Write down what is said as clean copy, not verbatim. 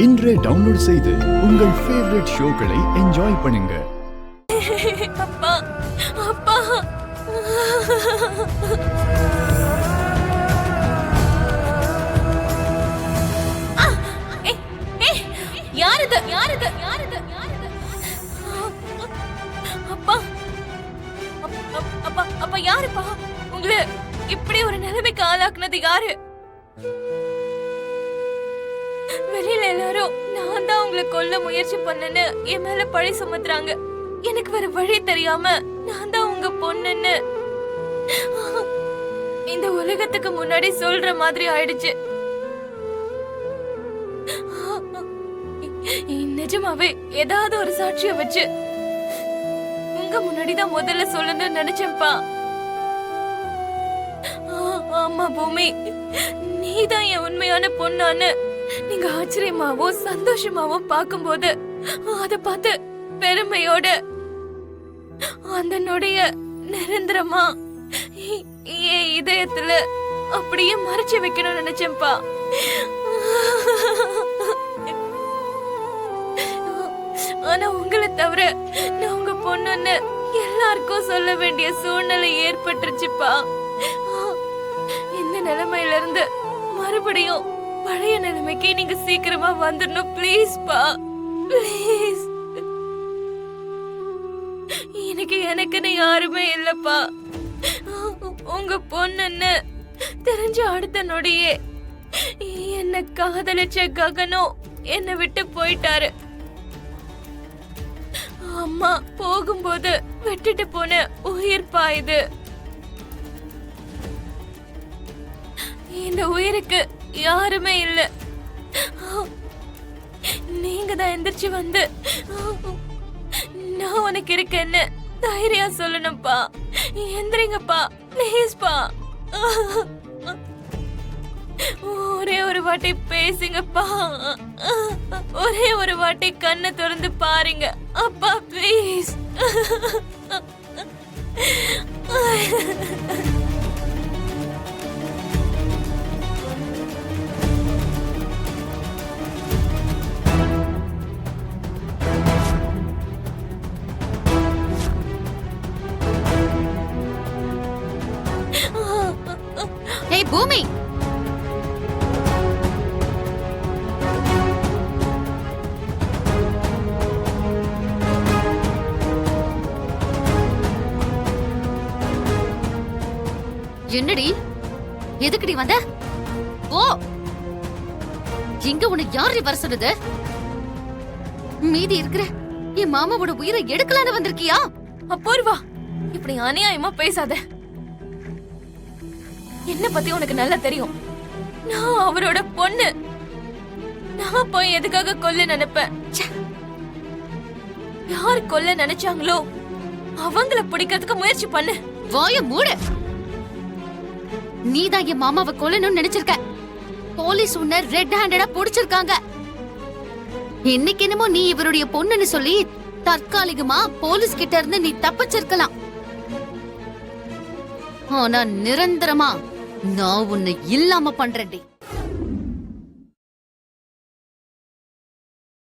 இன்றே டவுன்லோட் செய்து உங்கள் ஃபேவரட் ஷோக்களை என்ஜாய் பண்ணுங்க. அப்பா அப்பா யாரது யாரது யாரது யாரது அப்பா அப்பா அப்பா யாருப்பா உங்களை இப்படி ஒரு நிலைமைக்கு ஆளாக்குனது யாரு? வெளியில எல்லாரும் நான் தான் உங்களை கொல்ல முயற்சி பண்ணேன்னு என் மேல பழி சுமத்துறாங்க. எனக்கு வேற வழி தெரியாம நான் தான் உங்க பொண்ணுன்னு இந்த உலகத்துக்கு முன்னாடி சொல்ற மாதிரி ஆயிடுச்சு. நிஜமாவே ஏதாவது ஒரு சாட்சிய வச்சு உங்க முன்னாடிதான் முதல்ல சொல்லணும்னு நினைச்சேன்ப்பா. ஆமா பூமி, நீதான் என் உண்மையான பொண்ணான்னு நீங்க ஆச்சரியமாவும் சந்தோஷமாவும் பார்க்கும்போது அத பார்த்து பெருமையோட அந்த நொடிய நிரந்தரமா என் இதயத்துல அப்படியே மறைச்சு வைக்கணும்னு நினைச்சேன்ப்பா. ஆனா உங்களை தவிர நான் உங்க பொண்ணுன்னு எல்லாருக்கும் சொல்ல வேண்டிய சூழ்நிலை ஏற்பட்டுருச்சுப்பா. இந்த நிலைமையில இருந்து மறுபடியும் பழைய நிலைமைக்கு நீங்க சீக்கிரமா வந்துடணும் ப்ளீஸ் பா, ப்ளீஸ். எனக்கு யாருமே இல்லப்பா. உங்க பொண்ணுன்னு தெரிஞ்ச அடுத்த நொடியே என்ன காதலிச்ச ககனும் என்னை விட்டு போயிட்டாரு. அம்மா போகும்போது விட்டுட்டு போன உயிர் பாயுது. இந்த உயிருக்கு யாருமே இல்ல. நீங்க தான் எந்திரிச்சு வந்து நான் உனக்கு இருக்கேன்னு தைரியம் சொல்லணும்ப்பா. எந்திரிங்கப்பா ப்ளீஸ்பா. ஒரே ஒரு வாட்டி பேசுங்கப்பா. ஒரே ஒரு வாட்டி கண்ணை திறந்து பாருங்க அப்பா ப்ளீஸ். ஏய் பூமி, என்னடி எதுக்குடி வந்த? ஓ, இங்க உனக்கு யாரு வர சொன்னது? மீதி இருக்கிற என் மாமாவோட உயிரை எடுக்கலான்னு வந்திருக்கியா? அப்போர்வா, இப்படி அநியாயமா பேசாத. என்ன பத்தி உனக்கு நல்லா தெரியும். நான் அவரோட பொண்ணு. நான் போய் எதுக்காக கொல்ல நினைப்பேன்? யார் கொல்ல நினைச்சாங்களோ அவங்கள பிடிக்கிறதுக்கு முயற்சி பண்ணு. வாய மூடு. நீதான் என் மாமாவை கொல்லணும்னு நினைச்சிருக்க. போலீஸ் உன்னை ரெட் ஹேண்டடா புடிச்சிருக்காங்க. இன்னைக்கு என்னமோ நீ இவருடைய பொண்ணுன்னு சொல்லி தற்காலிகமா போலீஸ் கிட்ட இருந்து நீ தப்பிச்சிருக்கலாம். ஆனா நிரந்தரமா நான் உன்னை இல்லாம பண்றேன்டி.